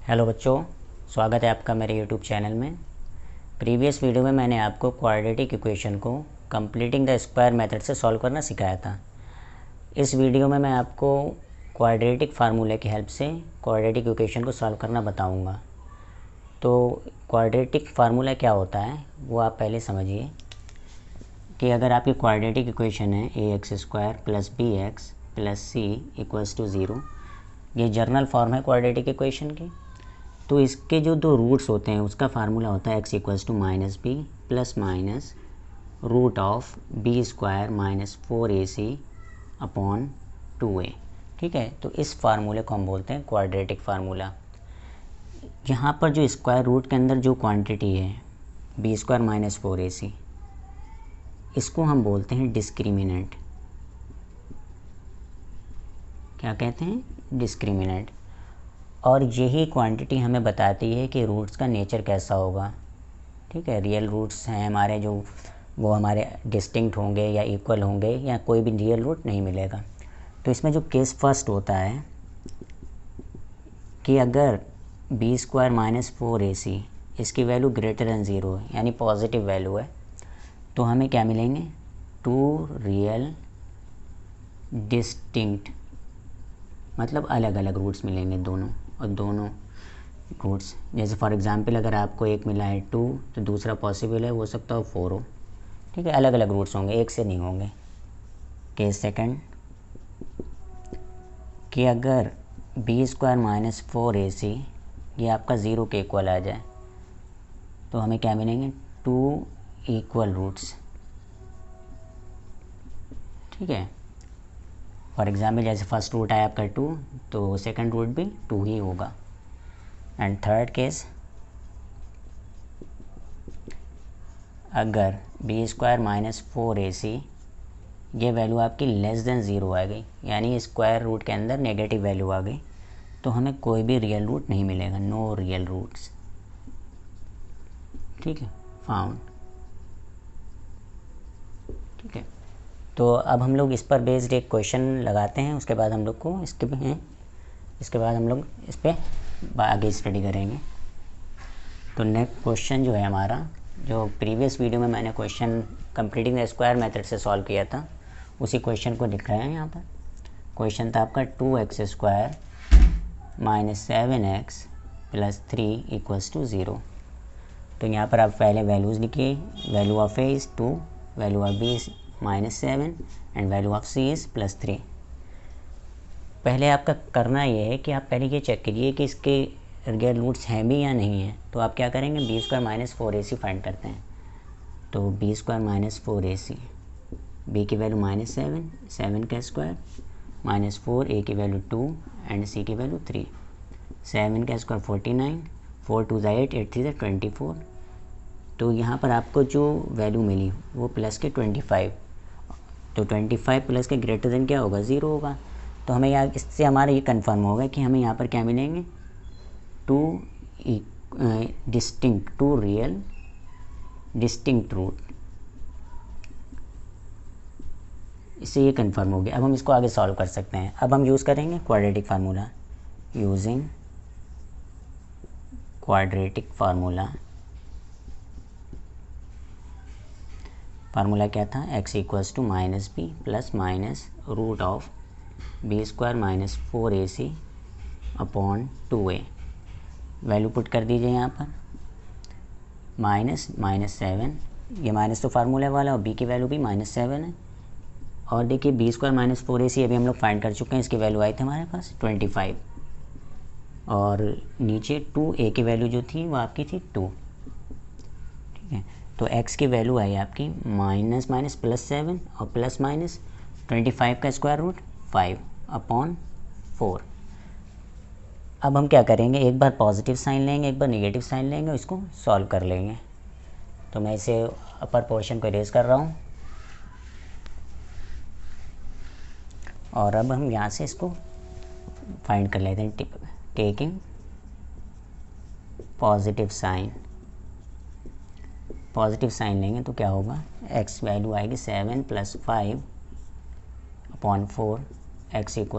Hello बच्चों, स्वागत है आपका मेरे यूट्यूब चैनल में। प्रीवियस वीडियो में मैंने आपको क्वाड्रेटिक इक्वेशन को कंप्लीटिंग द स्क्वायर मेथड से सॉल्व करना सिखाया था। इस वीडियो में मैं आपको क्वाड्रेटिक फार्मूले की हेल्प से क्वाड्रेटिक इक्वेशन को सॉल्व करना बताऊंगा। तो क्वाड्रेटिक फार्मूला क्या होता है वो आप पहले समझिए कि अगर आपकी क्वाड्रेटिक इक्वेशन है ax² + bx + c = 0, ये जर्नल फॉर्म है क्वाड्रेटिक इक्वेशन की। तो इसके जो दो रूट्स होते हैं उसका फार्मूला होता है x = -b ± √b² - 4ac/2a। ठीक है, तो इस फार्मूले को हम बोलते हैं क्वाड्रेटिक फार्मूला। यहाँ पर जो स्क्वायर रूट के अंदर जो क्वांटिटी है b² - 4ac, इसको हम बोलते हैं डिस्क्रिमिनेंट। क्या कहते हैं? डिस्क्रिमिनेंट। और यही क्वांटिटी हमें बताती है कि रूट्स का नेचर कैसा होगा। ठीक है, रियल रूट्स हैं हमारे जो वो हमारे डिस्टिंक्ट होंगे या इक्वल होंगे या कोई भी रियल रूट नहीं मिलेगा। तो इसमें जो केस फर्स्ट होता है कि अगर b² - 4ac इसकी वैल्यू ग्रेटर दैन 0 है यानी पॉजिटिव वैल्यू है, तो हमें क्या मिलेंगे? 2 रियल डिस्टिंक्ट, मतलब अलग अलग रूट्स मिलेंगे दोनों। और दोनों रूट्स जैसे फॉर एग्जांपल अगर आपको एक मिला है 2 तो दूसरा पॉसिबल है हो सकता हो 4 हो। ठीक है, अलग अलग रूट्स होंगे, एक से नहीं होंगे। केस सेकंड कि अगर b² - 4ac ये आपका 0 के इक्वल आ जाए तो हमें क्या मिलेंगे? 2 इक्वल रूट्स। ठीक है, फॉर एग्जाम्पल जैसे फर्स्ट रूट आया आपका 2 तो सेकंड रूट भी 2 ही होगा। एंड थर्ड केस, अगर b² - 4ac ये वैल्यू आपकी लेस देन 0 आ गई यानी स्क्वायर रूट के अंदर नेगेटिव वैल्यू आ गई, तो हमें कोई भी रियल रूट नहीं मिलेगा, नो रियल रूट्स। ठीक है, फाउंड। ठीक है, तो अब हम लोग इस पर बेस्ड एक क्वेश्चन लगाते हैं, उसके बाद हम लोग को इसके बाद हम लोग इस पर आगे स्टडी करेंगे। तो नेक्स्ट क्वेश्चन जो है हमारा, जो प्रीवियस वीडियो में मैंने question completing the square method से सॉल्व किया था, उसी क्वेश्चन को लिखा है यहाँ पर। क्वेश्चन था आपका 2x² - 7x + 3 = 0। तो यहाँ पर आप पहले वैल्यूज़ लिखिए। Value of a is 2, value of b is -7 and value of c is +3। पहले आपका करना ये है कि आप पहले ये चेक कीजिए कि इसके रियल रूट्स हैं भी या नहीं हैं। तो आप क्या करेंगे? b² - 4ac फाइंड करते हैं। तो b² - 4ac, b की वैल्यू -7, 7 का स्क्वायर -4, a की वैल्यू 2 एंड c की वैल्यू 3। 7 का स्क्वायर 49, 4 2 8, 8 3 24। तो यहाँ पर आपको जो वैल्यू मिली वो प्लस के 25। तो 25 प्लस के ग्रेटर देन क्या होगा? 0 होगा। तो हमें यहाँ इससे हमारा ये कंफर्म होगा कि हमें यहाँ पर क्या मिलेंगे? 2 डिस्टिंक्ट, 2 रियल डिस्टिंक्ट रूट। इससे ये कंफर्म हो गया। अब हम इसको आगे सॉल्व कर सकते हैं। अब हम यूज़ करेंगे quadratic formula. Using quadratic formula. Formula क्या था? x = -b ± √b² - 4ac/2a। Value put कर दीजिए यहाँ पर। -7, ये माइनस तो फार्मूला वाला, और b की वैल्यू भी -7 है। और देखिए b² - 4ac अभी हम लोग फाइंड कर चुके हैं, इसकी वैल्यू आई थी हमारे पास 25। और नीचे 2a की वैल्यू जो थी वो आपकी थी 2। ठीक है, तो x की वैल्यू आई आपकी -7 और +-25 का स्क्वायर रूट 5/4। अब हम क्या करेंगे? एक बार पॉजिटिव साइन लेंगे, एक बार नेगेटिव साइन लेंगे और इसको सॉल्व कर लेंगे। तो मैं इसे अपर पोर्शन को इरेज कर रहा हूँ और अब हम यहाँ से इसको फाइंड कर लेते हैं। टेकिंग पॉजिटिव साइन लेंगे तो क्या होगा? x वैल्यू आएगी 7 + 5/4, x =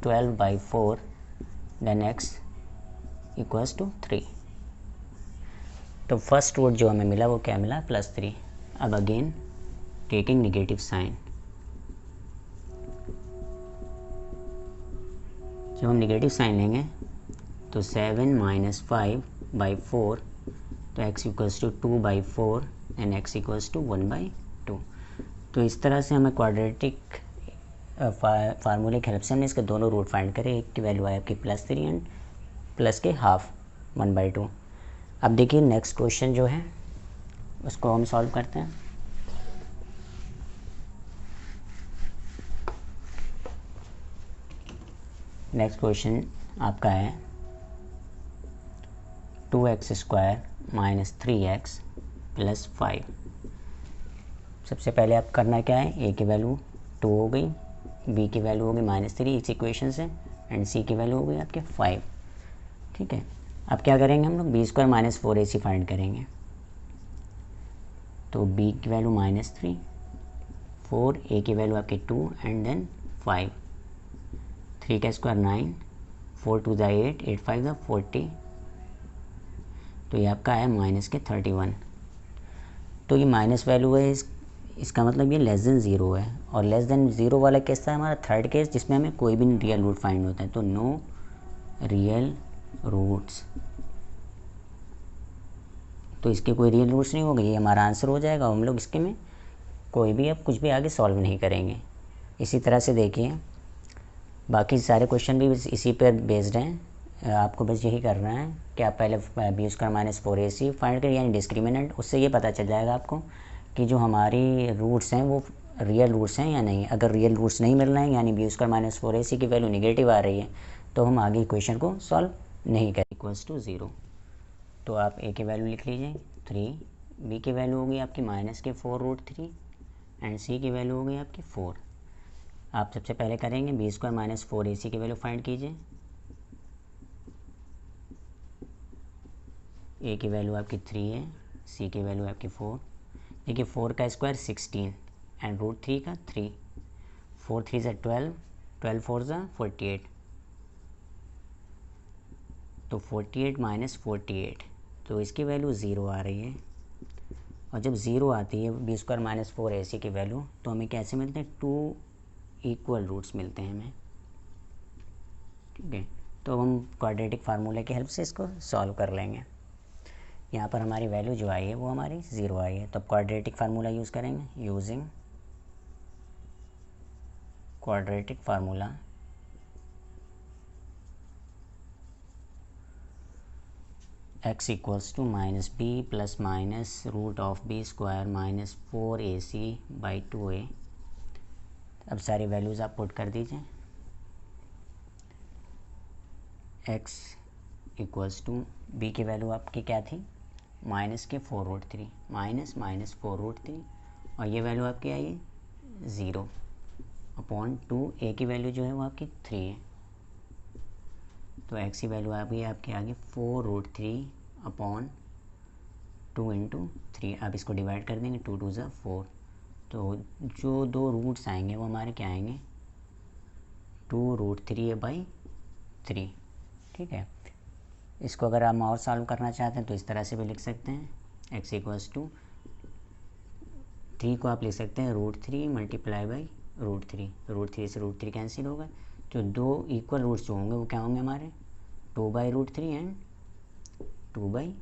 12/4, then x equals to 3। तो फर्स्ट रूट जो हमें मिला वो क्या मिला, +3। अब अगेन टेकिंग निगेटिव साइन, जब हम निगेटिव साइन लेंगे तो 7 - 5/4, तो x equals to 2/4 and x equals to 1/2। तो इस तरह से हमें क्वाड्रेटिक फार्मूले की हेल्प से हमने इसके दोनों रूट फाइंड करे। एक की वैल्यू आई आपकी +3 एंड प्लस के हाफ 1/2। अब देखिए नेक्स्ट क्वेश्चन जो है उसको हम सॉल्व करते हैं। नेक्स्ट क्वेश्चन आपका है 2x² - 3x + 5। सबसे पहले आप करना क्या है, a की वैल्यू 2 हो गई, b की वैल्यू हो गई -3 इस इक्वेशन से, एंड c की वैल्यू हो गई आपके 5। ठीक है, अब क्या करेंगे हम लोग, b² - 4ac फाइंड करेंगे। तो b की वैल्यू -3, 4, a की वैल्यू आपकी 2 एंड देन 5। 3 का स्क्वायर 9, 4 × 2 = 8, 8 × 5 = 40। तो ये आपका है -31। तो ये माइनस वैल्यू है, इसका मतलब ये <0 है। और <0 वाला केस था हमारा थर्ड केस, जिसमें हमें कोई भी रियल रूट फाइंड होता है। तो नो रियल रूट्स, तो इसके कोई रियल रूट्स नहीं हो गए, ये हमारा आंसर हो जाएगा। हम लोग इसके में कोई भी अब कुछ भी आगे सॉल्व नहीं करेंगे। इसी तरह से देखिए बाकी सारे क्वेश्चन भी इसी पर बेस्ड हैं। आपको बस यही करना है कि आप पहले b² - 4ac फाइंड करिए, यानी डिस्क्रिमिनेंट। उससे ये पता चल जाएगा आपको कि जो हमारी रूट्स हैं वो रियल रूट्स हैं या नहीं। अगर रियल रूट्स नहीं मिल रहे हैं, यानी b² - 4ac की वैल्यू निगेटिव आ रही है, तो हम आगे क्वेश्चन को सॉल्व नहीं करें। Equals to 0। तो आप a की वैल्यू लिख लीजिए 3, b की वैल्यू होगी आपकी -4√3 एंड c की वैल्यू होगी आपकी 4। आप सबसे पहले करेंगे b² - 4ac की वैल्यू फाइंड कीजिए। a की वैल्यू आपकी 3 है, c की वैल्यू आपकी 4। देखिए 4 का स्क्वायर 16 एंड √3 का 3, 4 3 = 12, 12 4 = 48। तो 48 - 48, तो इसकी वैल्यू 0 आ रही है। और जब 0 आती है b² - 4ac की वैल्यू, तो हमें कैसे मिलते हैं, 2 इक्वल रूट्स मिलते हैं हमें। ठीक है, तो हम क्वाड्रेटिक फार्मूले की हेल्प से इसको सॉल्व कर लेंगे। यहाँ पर हमारी वैल्यू जो आई है वो हमारी 0 आई है। तो अब क्वाड्रेटिक फार्मूला यूज़ करेंगे, using quadratic formula x equals to -b + -√(b² - 4ac/2a। अब सारी वैल्यूज़ आप पुट कर दीजिए। x इक्वल्स टू b की वैल्यू आपकी क्या थी, -4√3, -4√3, और ये वैल्यू आपकी आई है 0/2। a की वैल्यू जो है वो आपकी 3 है, तो x की वैल्यू आ गई आपकी आगे 4√3/2 × 3। आप इसको डिवाइड कर देंगे, 2 × 2 = 4। तो जो दो रूट्स आएंगे वो हमारे क्या आएंगे, 2√3/3। ठीक है, इसको अगर हम और सॉल्व करना चाहते हैं तो इस तरह से भी लिख सकते हैं। x इक्वल्स टू 3 को आप लिख सकते हैं √3 × √3। √3 से √3 कैंसिल होगा। जो दो इक्वल रूट्स जो होंगे वो क्या होंगे हमारे, 2/√3 एंड 2/3।